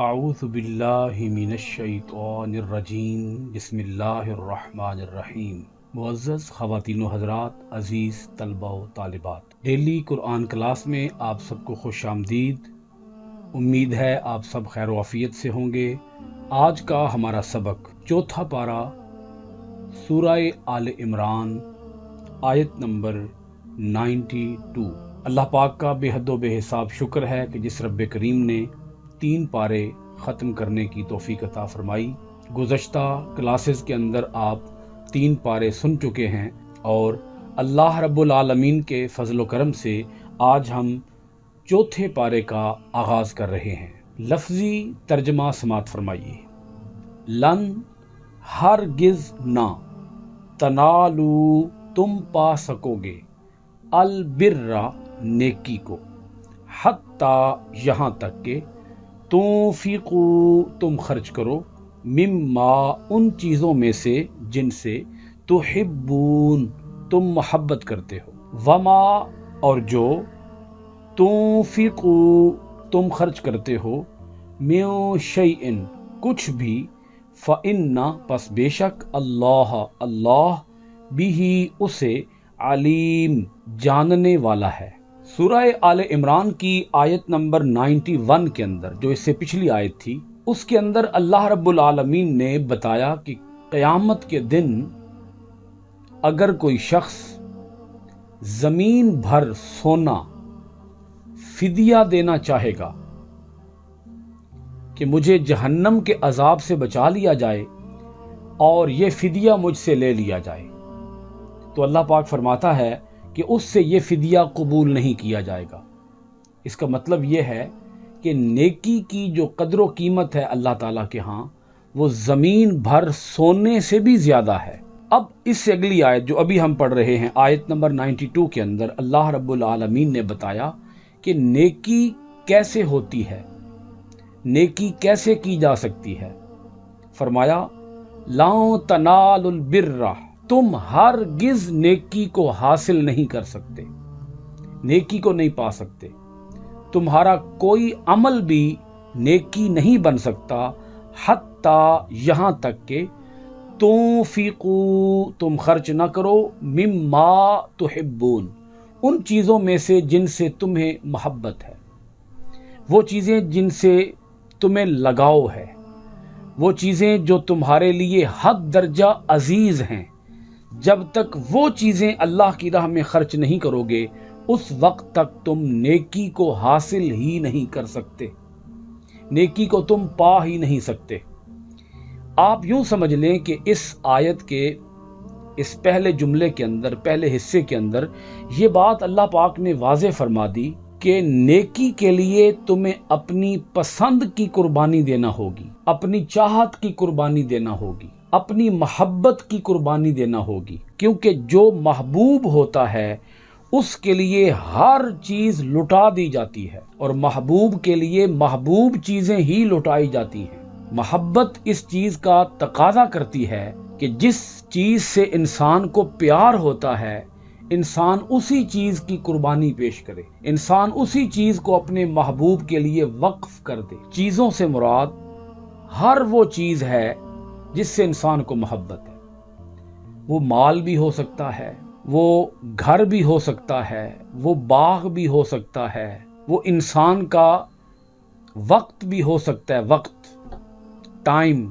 اعوذ باللہ من الشیطان الرجیم بسم اللہ الرحمن الرحیم۔ معزز خواتین و حضرات، عزیز طلبہ و طالبات، ڈیلی قرآن کلاس میں آپ سب کو خوش آمدید۔ امید ہے آپ سب خیر و عافیت سے ہوں گے۔ آج کا ہمارا سبق چوتھا پارہ سورہ آل عمران آیت نمبر 92۔ اللہ پاک کا بے حد و بے حساب شکر ہے کہ جس رب کریم نے 3 پارے ختم کرنے کی توفیق عطا فرمائی۔ گزشتہ کلاسز کے اندر آپ 3 پارے سن چکے ہیں اور اللہ رب العالمین کے فضل و کرم سے آج ہم چوتھے پارے کا آغاز کر رہے ہیں۔ لفظی ترجمہ سماعت فرمائیے۔ لن ہرگز نہ، تنالو تم پا سکو گے، البر نیکی کو، حتی یہاں تک کہ تنفقو تم خرچ کرو، مما ان چیزوں میں سے جن سے تحبون تم محبت کرتے ہو، وما اور جو تنفقو تم خرچ کرتے ہو، من شیئن کچھ بھی، فإن پس بے شک اللہ بھی اسے علیم جاننے والا ہے۔ سورہ آل عمران کی آیت نمبر 91 کے اندر، جو اس سے پچھلی آیت تھی، اس کے اندر اللہ رب العالمین نے بتایا کہ قیامت کے دن اگر کوئی شخص زمین بھر سونا فدیہ دینا چاہے گا کہ مجھے جہنم کے عذاب سے بچا لیا جائے اور یہ فدیہ مجھ سے لے لیا جائے، تو اللہ پاک فرماتا ہے کہ اس سے یہ فدیہ قبول نہیں کیا جائے گا۔ اس کا مطلب یہ ہے کہ نیکی کی جو قدر و قیمت ہے اللہ تعالیٰ کے ہاں، وہ زمین بھر سونے سے بھی زیادہ ہے۔ اب اس سے اگلی آیت جو ابھی ہم پڑھ رہے ہیں، آیت نمبر 92 کے اندر اللہ رب العالمین نے بتایا کہ نیکی کیسے ہوتی ہے، نیکی کیسے کی جا سکتی ہے۔ فرمایا لَن تَنَالُوا الْبِرَّ، تم ہرگز نیکی کو حاصل نہیں کر سکتے، نیکی کو نہیں پا سکتے، تمہارا کوئی عمل بھی نیکی نہیں بن سکتا، حتی یہاں تک کہ تنفقو تم خرچ نہ کرو، مما تحبون ان چیزوں میں سے جن سے تمہیں محبت ہے، وہ چیزیں جن سے تمہیں لگاؤ ہے، وہ چیزیں جو تمہارے لیے حد درجہ عزیز ہیں۔ جب تک وہ چیزیں اللہ کی راہ میں خرچ نہیں کرو گے، اس وقت تک تم نیکی کو حاصل ہی نہیں کر سکتے، نیکی کو تم پا ہی نہیں سکتے۔ آپ یوں سمجھ لیں کہ اس آیت کے اس پہلے جملے کے اندر، پہلے حصے کے اندر یہ بات اللہ پاک نے واضح فرما دی کہ نیکی کے لیے تمہیں اپنی پسند کی قربانی دینا ہوگی، اپنی چاہت کی قربانی دینا ہوگی، اپنی محبت کی قربانی دینا ہوگی، کیونکہ جو محبوب ہوتا ہے اس کے لیے ہر چیز لٹا دی جاتی ہے، اور محبوب کے لیے محبوب چیزیں ہی لٹائی جاتی ہیں۔ محبت اس چیز کا تقاضا کرتی ہے کہ جس چیز سے انسان کو پیار ہوتا ہے، انسان اسی چیز کی قربانی پیش کرے، انسان اسی چیز کو اپنے محبوب کے لیے وقف کر دے۔ چیزوں سے مراد ہر وہ چیز ہے جس سے انسان کو محبت ہے۔ وہ مال بھی ہو سکتا ہے، وہ گھر بھی ہو سکتا ہے، وہ باغ بھی ہو سکتا ہے، وہ انسان کا وقت بھی ہو سکتا ہے، وقت، ٹائم۔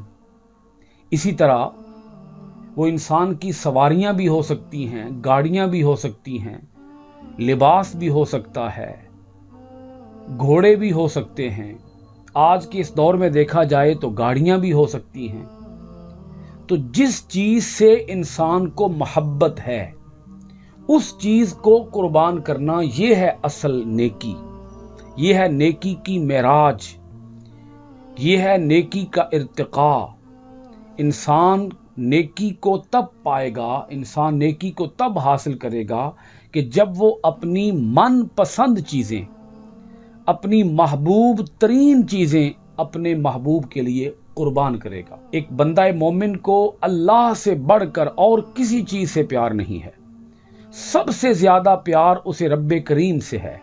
اسی طرح وہ انسان کی سواریاں بھی ہو سکتی ہیں، گاڑیاں بھی ہو سکتی ہیں، لباس بھی ہو سکتا ہے، گھوڑے بھی ہو سکتے ہیں۔ آج کے اس دور میں دیکھا جائے تو گاڑیاں بھی ہو سکتی ہیں۔ تو جس چیز سے انسان کو محبت ہے، اس چیز کو قربان کرنا، یہ ہے اصل نیکی، یہ ہے نیکی کی معراج، یہ ہے نیکی کا ارتقاء۔ انسان نیکی کو تب پائے گا، انسان نیکی کو تب حاصل کرے گا کہ جب وہ اپنی من پسند چیزیں، اپنی محبوب ترین چیزیں اپنے محبوب کے لیے قربان کرے گا۔ ایک بندہ مومن کو اللہ سے بڑھ کر اور کسی چیز سے پیار نہیں ہے، سب سے زیادہ پیار اسے رب کریم سے ہے،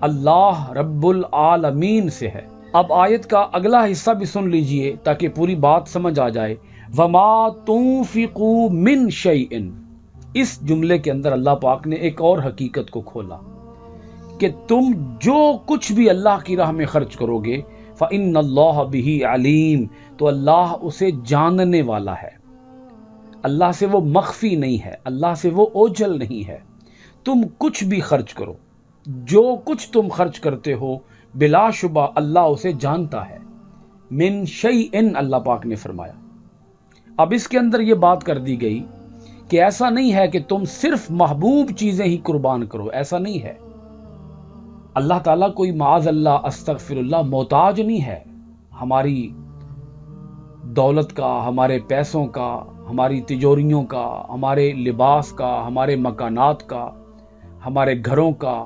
اللہ رب العالمین سے ہے۔ اب آیت کا اگلا حصہ بھی سن لیجئے تاکہ پوری بات سمجھ آ جائے. وَمَا تُنْفِقُوا مِنْ شَيْءٍ. اس جملے کے اندر اللہ پاک نے ایک اور حقیقت کو کھولا کہ تم جو کچھ بھی اللہ کی راہ میں خرچ کرو گے فَإِنَّ اللَّهَ بِهِ عَلِيمٌ، تو اللہ اسے جاننے والا ہے. اللہ سے وہ مخفی نہیں ہے، اللہ سے وہ اوجھل نہیں ہے. تم کچھ بھی خرچ کرو، جو کچھ تم خرچ کرتے ہو بلا شبہ اللہ اسے جانتا ہے. من شیئن اللہ پاک نے فرمایا. اب اس کے اندر یہ بات کر دی گئی کہ ایسا نہیں ہے کہ تم صرف محبوب چیزیں ہی قربان کرو، ایسا نہیں ہے. اللہ تعالیٰ کوئی معاذ اللہ استغفر اللہ محتاج نہیں ہے ہماری دولت کا، ہمارے پیسوں کا، ہماری تجوریوں کا، ہمارے لباس کا، ہمارے مکانات کا، ہمارے گھروں کا،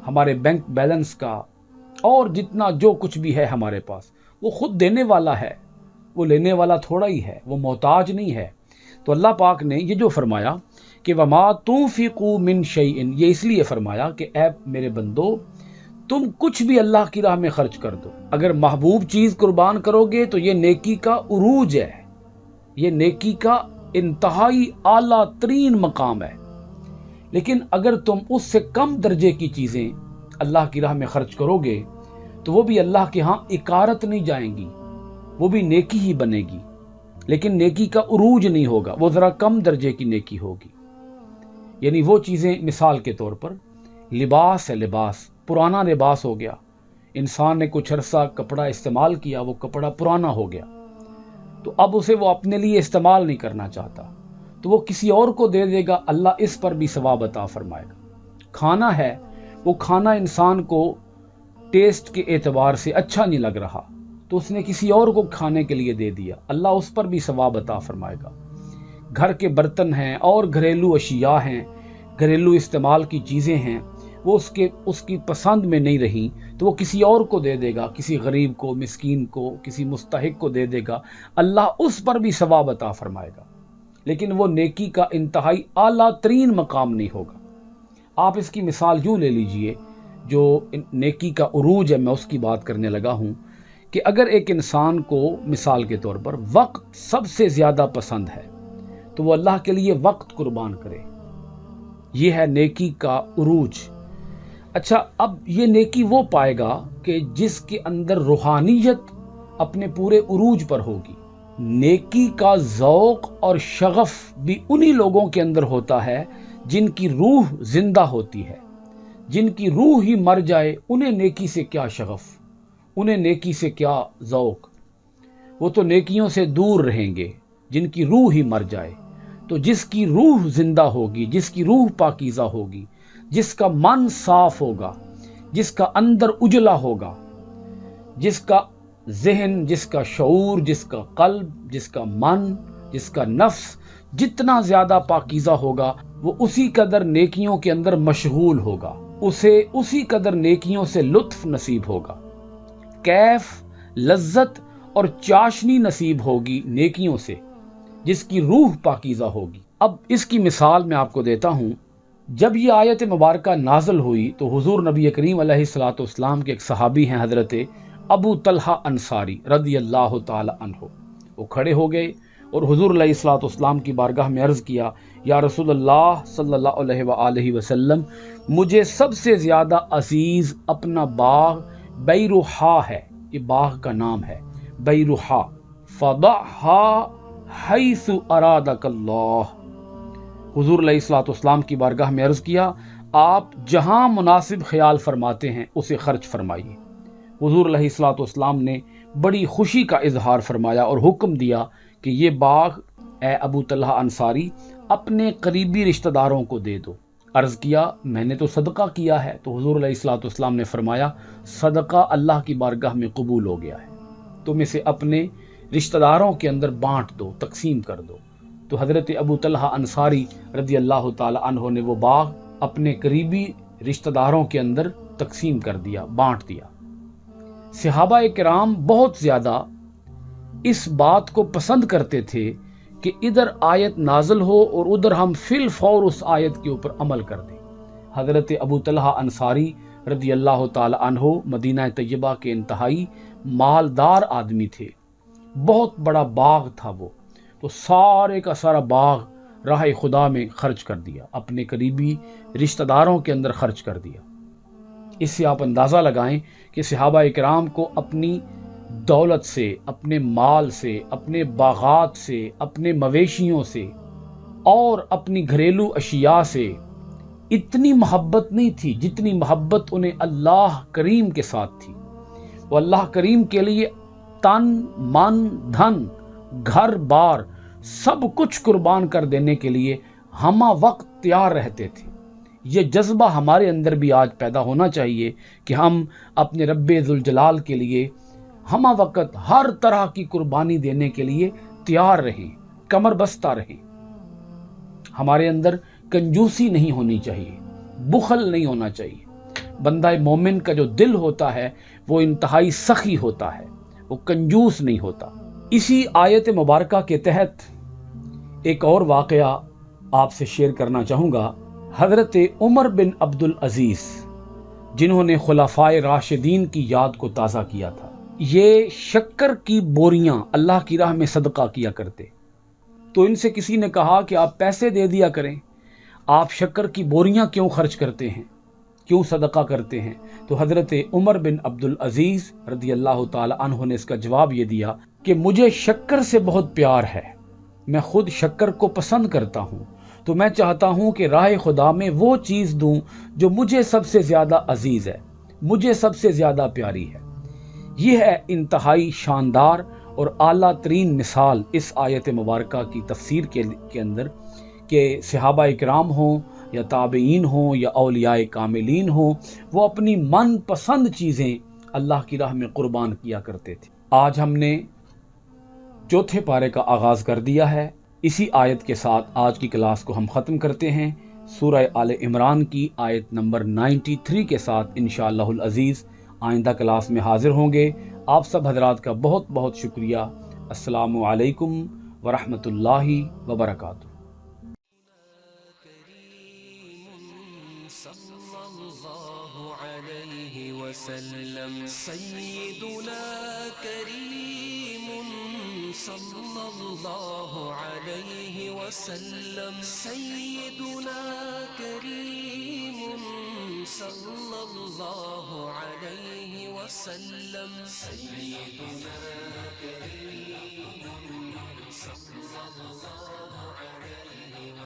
ہمارے بینک بیلنس کا، اور جتنا جو کچھ بھی ہے ہمارے پاس وہ خود دینے والا ہے، وہ لینے والا تھوڑا ہی ہے، وہ محتاج نہیں ہے. تو اللہ پاک نے یہ جو فرمایا کہ وَمَا تُنْفِقُوا مِنْ شَيْءٍ، یہ اس لیے فرمایا کہ اے میرے بندو تم کچھ بھی اللہ کی راہ میں خرچ کر دو. اگر محبوب چیز قربان کرو گے تو یہ نیکی کا عروج ہے، یہ نیکی کا انتہائی اعلیٰ ترین مقام ہے. لیکن اگر تم اس سے کم درجے کی چیزیں اللہ کی راہ میں خرچ کرو گے تو وہ بھی اللہ کے ہاں اکارت نہیں جائیں گی، وہ بھی نیکی ہی بنے گی، لیکن نیکی کا عروج نہیں ہوگا، وہ ذرا کم درجے کی نیکی ہوگی. یعنی وہ چیزیں مثال کے طور پر لباس ہے، لباس پرانا لباس ہو گیا، انسان نے کچھ عرصہ کپڑا استعمال کیا، وہ کپڑا پرانا ہو گیا، تو اب اسے وہ اپنے لیے استعمال نہیں کرنا چاہتا، تو وہ کسی اور کو دے دے گا، اللہ اس پر بھی ثواب عطا فرمائے گا. کھانا ہے، وہ کھانا انسان کو ٹیسٹ کے اعتبار سے اچھا نہیں لگ رہا تو اس نے کسی اور کو کھانے کے لیے دے دیا، اللہ اس پر بھی ثواب عطا فرمائے گا. گھر کے برتن ہیں اور گھریلو اشیاء ہیں، گھریلو استعمال کی چیزیں ہیں، وہ اس کی پسند میں نہیں رہی تو وہ کسی اور کو دے دے گا، کسی غریب کو، مسکین کو، کسی مستحق کو دے دے گا، اللہ اس پر بھی ثواب عطا فرمائے گا. لیکن وہ نیکی کا انتہائی اعلیٰ ترین مقام نہیں ہوگا. آپ اس کی مثال یوں لے لیجئے، جو نیکی کا عروج ہے میں اس کی بات کرنے لگا ہوں، کہ اگر ایک انسان کو مثال کے طور پر وقت سب سے زیادہ پسند ہے تو وہ اللہ کے لیے وقت قربان کرے، یہ ہے نیکی کا عروج. اچھا، اب یہ نیکی وہ پائے گا کہ جس کے اندر روحانیت اپنے پورے عروج پر ہوگی. نیکی کا ذوق اور شغف بھی انہی لوگوں کے اندر ہوتا ہے جن کی روح زندہ ہوتی ہے. جن کی روح ہی مر جائے انہیں نیکی سے کیا شغف، انہیں نیکی سے کیا ذوق، وہ تو نیکیوں سے دور رہیں گے. جن کی روح ہی مر جائے، تو جس کی روح زندہ ہوگی، جس کی روح پاکیزہ ہوگی، جس کا من صاف ہوگا، جس کا اندر اجلا ہوگا، جس کا ذہن، جس کا شعور، جس کا قلب، جس کا من، جس کا نفس جتنا زیادہ پاکیزہ ہوگا وہ اسی قدر نیکیوں کے اندر مشغول ہوگا، اسے اسی قدر نیکیوں سے لطف نصیب ہوگا، کیف، لذت اور چاشنی نصیب ہوگی نیکیوں سے، جس کی روح پاکیزہ ہوگی. اب اس کی مثال میں آپ کو دیتا ہوں. جب یہ آیت مبارکہ نازل ہوئی تو حضور نبی کریم علیہ الصلوۃ والسلام کے ایک صحابی ہیں حضرت ابو طلحہ انصاری رضی اللہ تعالی عنہ، وہ کھڑے ہو گئے اور حضور علیہ الصلوۃ والسلام کی بارگاہ میں عرض کیا، یا رسول اللہ صلی اللہ علیہ وآلہ وسلم، مجھے سب سے زیادہ عزیز اپنا باغ بیروحا ہے، یہ باغ کا نام ہے بیروحا، فضعھا حیث ارادک اللہ. حضور علیہ الصلوۃ والسلام کی بارگاہ میں عرض کیا، آپ جہاں مناسب خیال فرماتے ہیں اسے خرچ فرمائیے. حضور علیہ الصلوۃ والسلام نے بڑی خوشی کا اظہار فرمایا اور حکم دیا کہ یہ باغ اے ابو طلحہ انصاری اپنے قریبی رشتہ داروں کو دے دو. عرض کیا، میں نے تو صدقہ کیا ہے. تو حضور علیہ الصلوۃ والسلام نے فرمایا، صدقہ اللہ کی بارگاہ میں قبول ہو گیا ہے، تم اسے اپنے رشتہ داروں کے اندر بانٹ دو، تقسیم کر دو. تو حضرت ابو طلحہ انصاری رضی اللہ تعالی عنہ نے وہ باغ اپنے قریبی رشتہ داروں کے اندر تقسیم کر دیا، بانٹ دیا. صحابہ کرام بہت زیادہ اس بات کو پسند کرتے تھے کہ ادھر آیت نازل ہو اور ادھر ہم فی الفور اس آیت کے اوپر عمل کر دیں. حضرت ابو طلحہ انصاری رضی اللہ تعالی عنہ مدینہ طیبہ کے انتہائی مالدار آدمی تھے، بہت بڑا باغ تھا وہ، تو سارے کا سارا باغ راہ خدا میں خرچ کر دیا، اپنے قریبی رشتہ داروں کے اندر خرچ کر دیا۔ اس سے آپ اندازہ لگائیں کہ صحابہ اکرام کو اپنی دولت سے، اپنے مال سے، اپنے باغات سے، اپنے مویشیوں سے اور اپنی گھریلو اشیاء سے اتنی محبت نہیں تھی جتنی محبت انہیں اللہ کریم کے ساتھ تھی۔ وہ اللہ کریم کے لیے تن، من، دھن، گھر بار سب کچھ قربان کر دینے کے لیے ہمہ وقت تیار رہتے تھے۔ یہ جذبہ ہمارے اندر بھی آج پیدا ہونا چاہیے کہ ہم اپنے رب ذوالجلال کے لیے ہمہ وقت ہر طرح کی قربانی دینے کے لیے تیار رہیں، کمر بستہ رہیں۔ ہمارے اندر کنجوسی نہیں ہونی چاہیے، بخل نہیں ہونا چاہیے۔ بندہ مومن کا جو دل ہوتا ہے وہ انتہائی سخی ہوتا ہے، وہ کنجوس نہیں ہوتا۔ اسی آیت مبارکہ کے تحت ایک اور واقعہ آپ سے شیئر کرنا چاہوں گا۔ حضرت عمر بن عبد العزیز، جنہوں نے خلفائے راشدین کی یاد کو تازہ کیا تھا، یہ شکر کی بوریاں اللہ کی راہ میں صدقہ کیا کرتے۔ تو ان سے کسی نے کہا کہ آپ پیسے دے دیا کریں، آپ شکر کی بوریاں کیوں خرچ کرتے ہیں، کیوں صدقہ کرتے ہیں؟ تو حضرت عمر بن عبد العزیز رضی اللہ تعالی عنہ نے اس کا جواب یہ دیا کہ مجھے شکر سے بہت پیار ہے، میں خود شکر کو پسند کرتا ہوں، تو میں چاہتا ہوں کہ راہ خدا میں وہ چیز دوں جو مجھے سب سے زیادہ عزیز ہے، مجھے سب سے زیادہ پیاری ہے۔ یہ ہے انتہائی شاندار اور اعلیٰ ترین مثال اس آیت مبارکہ کی تفسیر کے اندر، کہ صحابہ اکرام ہوں یا تابعین ہوں یا اولیاء کاملین ہوں، وہ اپنی من پسند چیزیں اللہ کی راہ میں قربان کیا کرتے تھے۔ آج ہم نے چوتھے پارے کا آغاز کر دیا ہے۔ اسی آیت کے ساتھ آج کی کلاس کو ہم ختم کرتے ہیں۔ سورہ آل عمران کی آیت نمبر 93 کے ساتھ انشاءاللہ العزیز آئندہ کلاس میں حاضر ہوں گے۔ آپ سب حضرات کا بہت بہت شکریہ۔ السلام علیکم ورحمۃ اللہ وبرکاتہ۔ سيدنا كريم صلى الله عليه وسلم، سيدنا كريم صلى الله عليه وسلم، سيدنا كريم صلى الله عليه وسلم۔